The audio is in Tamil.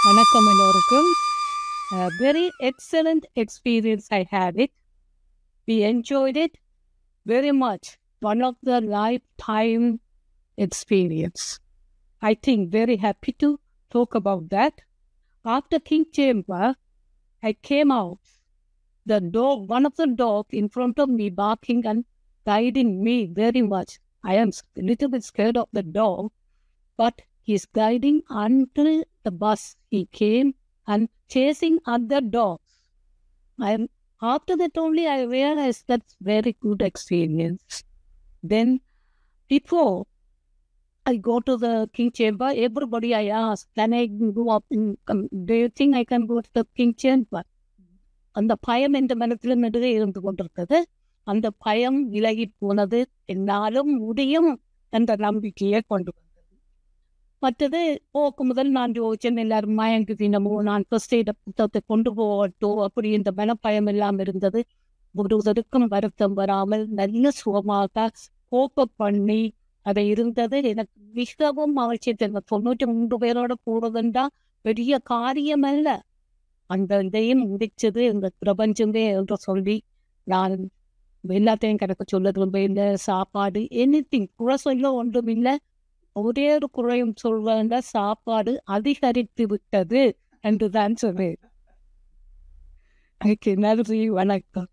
வணக்கம் எல்லோருக்கும். Very excellent experience I had it. We enjoyed it very much. One of the lifetime experience. I think very happy to talk about that. After King Chamber, I came out. The dog, one of the dogs in front of me barking and guiding me very much. I am a little bit scared of the dog, but he's guiding until the bus. He came and chasing other dogs. After that only I realized that's very good experience. Then before I go to the King Chamber, everybody I ask, can I go up do you think I can go to the King Chamber? அந்த பயம் என்ற மனத்தில் நடுவே இருந்து கொண்டிருக்கிறது. அந்த பயம் விலகி போனது. என்னாலும் முடியும் என்ற நம்பிக்கையை கொண்டு வந்தது. மற்றது போக்கு முதல் நான் யோசிச்சேன், எல்லாரும் மயங்கு தினமோ நான் ஃபர்ஸ்ட் எய்ட புத்தகத்தை கொண்டு போகட்டும் அப்படி இந்த மனப்பயம் எல்லாம் இருந்தது. ஒருவருக்கும் வருத்தம் வராமல் நல்ல சுகமாக கோப்ப பண்ணி அதை இருந்தது. எனக்கு மிகவும் மகிழ்ச்சி. 93 பேரோட போறதுண்டா பெரிய காரியம் அல்ல. அந்த இதையும் முடிச்சது இந்த பிரபஞ்சமே என்று சொல்லி நான் எல்லாத்தையும் கணக்கு சொல்ல விரும்ப. சாப்பாடு எனிதிங் குறை சொல்ல ஒன்றும் இல்லை. ஒரே ஒரு குறையும் சொல்வாங்க, சாப்பாடு அதிகரித்து விட்டது என்றுதான் சொன்னேன். நன்றி, வணக்கம்.